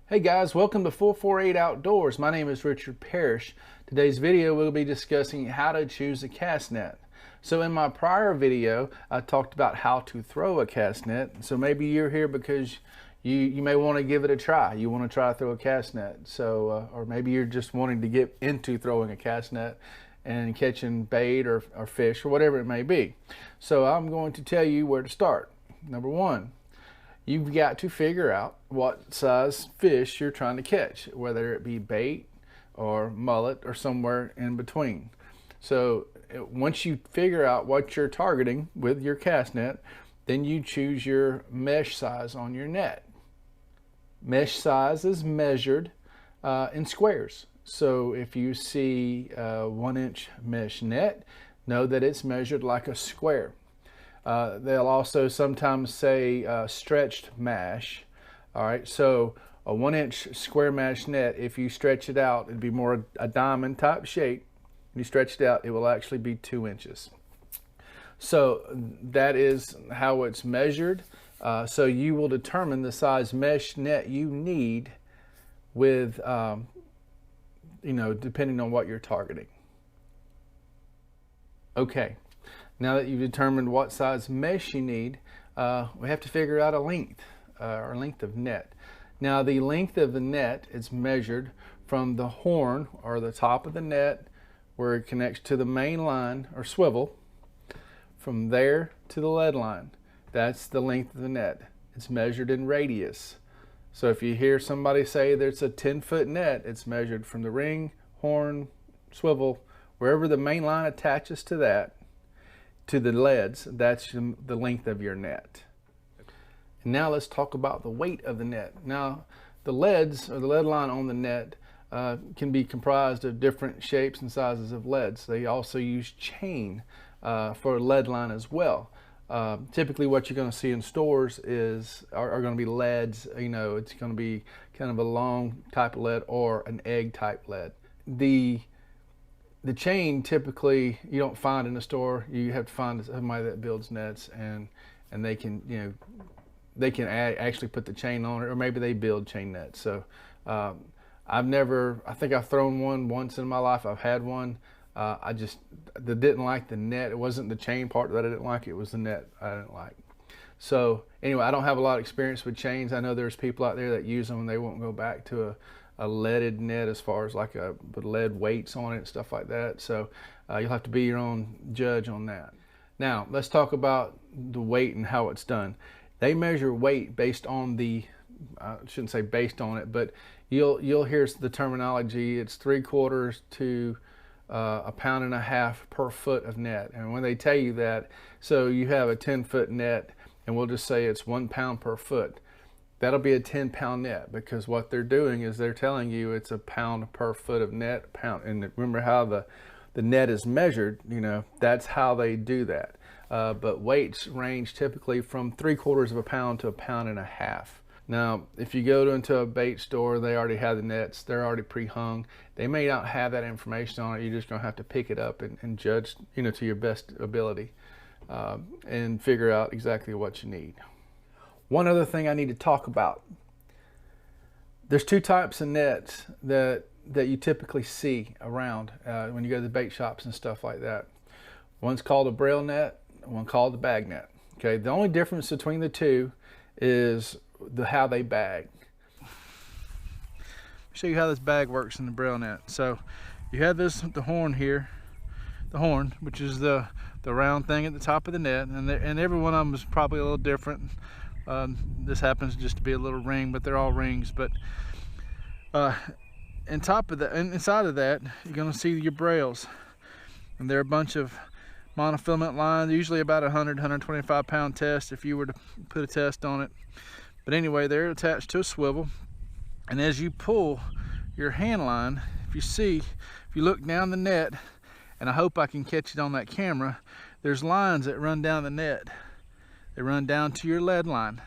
Hey guys, welcome to 448 Outdoors. My name is Richard Parrish. Today's video we'll be discussing how to choose a cast net. So in my prior video I talked about how to throw a cast net. So maybe you're here because you may want to give it a try. You want to try to throw a cast net. So or maybe you're just wanting to get into throwing a cast net and catching bait or fish or whatever it may be. So I'm going to tell you where to start. Number one, you've got to figure out what size fish you're trying to catch, whether it be bait or mullet or somewhere in between. So once you figure out what you're targeting with your cast net, then you choose your mesh size on your net. Mesh size is measured in squares. So if you see a 1-inch mesh net, know that it's measured like a square. They'll also sometimes say stretched mash. All right, so a 1-inch square mesh net, if you stretch it out, it'd be more a diamond type shape. When you stretch it out, it will actually be 2 inches. So that is how it's measured. So you will determine the size mesh net you need with, depending on what you're targeting. Okay. Now that you've determined what size mesh you need, we have to figure out a length, or length of net. Now the length of the net is measured from the horn or the top of the net where it connects to the main line or swivel. From there to the lead line, that's the length of the net. It's measured in radius. So if you hear somebody say there's a 10-foot net, it's measured from the ring, horn, swivel, wherever the main line attaches to that, to the leads, that's the length of your net. And now let's talk about the weight of the net. Now the leads, or the lead line on the net, can be comprised of different shapes and sizes of leads. They also use chain for lead line as well. Typically what you're going to see in stores are going to be leads. It's going to be kind of a long type of lead or an egg type lead. The chain typically you don't find in the store. You have to find somebody that builds nets, and they can actually put the chain on it, or maybe they build chain nets. So I think I've thrown one once in my life. I've had one. I didn't like the net. It wasn't the chain part that I didn't like, it was the net I didn't like. So anyway, I don't have a lot of experience with chains. I know there's people out there that use them and they won't go back to a leaded net as far as like put lead weights on it and stuff like that. So you'll have to be your own judge on that. Now let's talk about the weight and how it's done. They measure weight based on I shouldn't say based on it, but you'll hear the terminology. It's 3/4 to 1.5 pounds per foot of net. And when they tell you that, so you have a 10-foot net and we'll just say it's 1 pound per foot. That'll be a 10-pound net, because what they're doing is they're telling you it's a pound per foot of net, pound. And remember how the net is measured, that's how they do that. But weights range typically from 3/4 pounds to 1.5 pounds. Now, if you go into a bait store, they already have the nets. They're already pre-hung. They may not have that information on it. You're just going to have to pick it up and judge, to your best ability, and figure out exactly what you need. One other thing I need to talk about. There's two types of nets that you typically see around when you go to the bait shops and stuff like that. One's called a Brail Net, one called the bag net. Okay, the only difference between the two is how they bag. I'll show you how this bag works in the Brail Net. So you have the horn here, which is the round thing at the top of the net, and every one of them is probably a little different. This happens just to be a little ring, but they're all rings. But inside of that, you're going to see your brails, and they're a bunch of monofilament lines, usually about 125 pound test if you were to put a test on it. But anyway, they're attached to a swivel, and as you pull your hand line, if you look down the net, and I hope I can catch it on that camera, there's lines that run down the net. They run down to your lead line,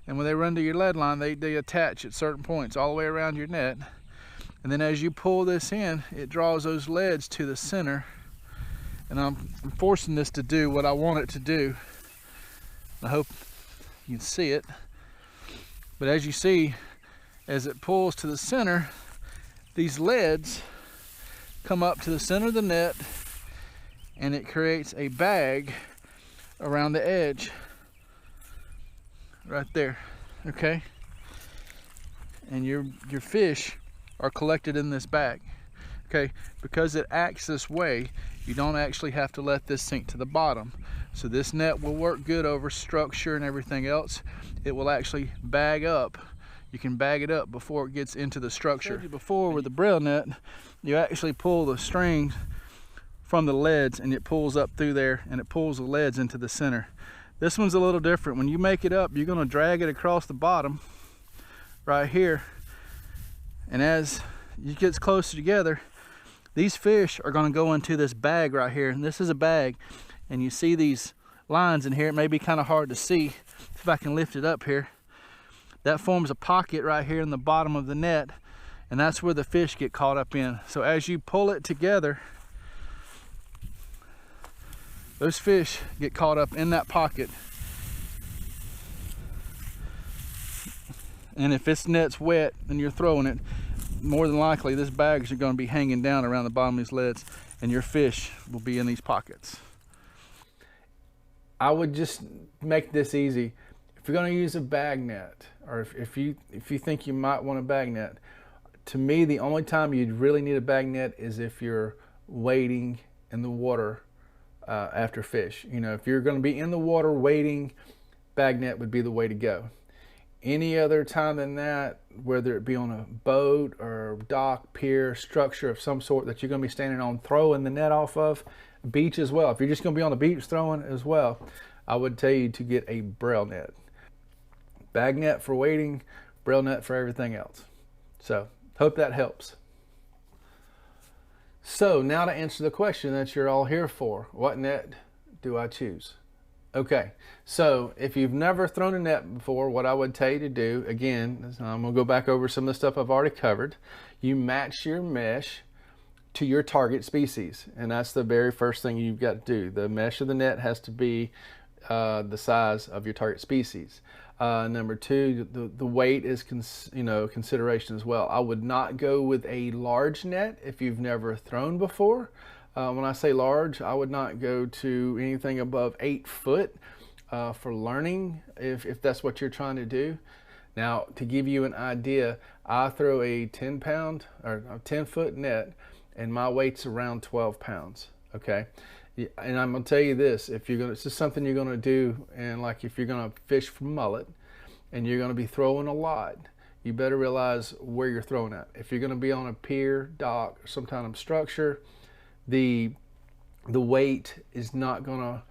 and when they run to your lead line, they attach at certain points all the way around your net. And then as you pull this in, it draws those leads to the center, and I'm forcing this to do what I want it to do. I hope you can see it. But as you see, as it pulls to the center, these leads come up to the center of the net, and it creates a bag around the edge right there. Okay, and your fish are collected in this bag. Okay, because it acts this way, you don't actually have to let this sink to the bottom. So this net will work good over structure and everything else. It will actually bag up. You can bag it up before it gets into the structure. I showed you before with the Brail Net, you actually pull the string from the leads and it pulls up through there and it pulls the leads into the center. This one's a little different. When you make it up, you're going to drag it across the bottom right here, and as it gets closer together, these fish are going to go into this bag right here, and this is a bag, and you see these lines in here. It may be kind of hard to see if I can lift it up here. That forms a pocket right here in the bottom of the net, and that's where the fish get caught up in. So as you pull it together, those fish get caught up in that pocket. And if this net's wet and you're throwing it, more than likely this bags are going to be hanging down around the bottom of these leads, and your fish will be in these pockets. I would just make this easy. If you're going to use a bag net, or if you think you might want a bag net, to me the only time you'd really need a bag net is if you're wading in the water after fish. You know, if you're going to be in the water wading, bag net would be the way to go. Any other time than that, whether it be on a boat or dock, pier, structure of some sort that you're going to be standing on throwing the net off of, beach as well. If you're just going to be on the beach throwing as well, I would tell you to get a Brail net. Bag net for wading, Brail net for everything else. So, hope that helps. So, now to answer the question that you're all here for, what net do I choose? Okay, so if you've never thrown a net before, what I would tell you to do, again, I'm going to go back over some of the stuff I've already covered. You match your mesh to your target species, and that's the very first thing you've got to do. The mesh of the net has to be the size of your target species. Number two, the weight is consideration as well. I would not go with a large net if you've never thrown before. When I say large, I would not go to anything above 8 foot for learning if that's what you're trying to do. Now, to give you an idea, I throw a 10-pound or a 10-foot net, and my weight's around 12 pounds. Okay, and I'm gonna tell you this: if you're gonna, it's just something you're gonna do, and like if you're gonna fish for mullet, and you're gonna be throwing a lot, you better realize where you're throwing at. If you're gonna be on a pier, dock, or some kind of structure, the weight is not going to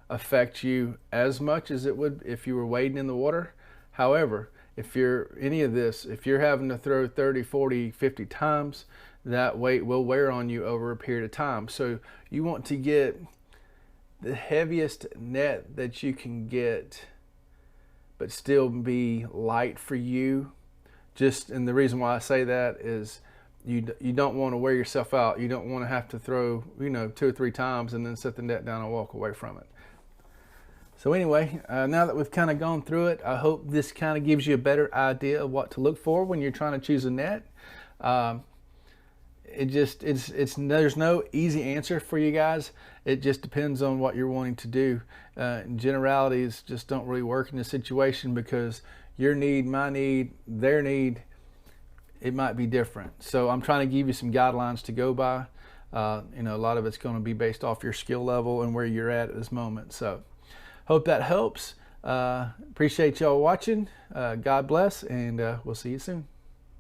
affect you as much as it would if you were wading in the water. However, if you're if you're having to throw 30, 40, 50 times, that weight will wear on you over a period of time. So you want to get the heaviest net that you can get, but still be light for you. And the reason why I say that is you don't want to wear yourself out. You don't want to have to throw 2 or 3 times and then set the net down and walk away from it. So anyway, now that we've kind of gone through it, I hope this kind of gives you a better idea of what to look for when you're trying to choose a net. There's no easy answer for you guys. It just depends on what you're wanting to do. Generalities just don't really work in this situation because your need, my need, their need, it might be different. So I'm trying to give you some guidelines to go by. A lot of it's going to be based off your skill level and where you're at this moment. So hope that helps. Appreciate y'all watching. God bless, and we'll see you soon.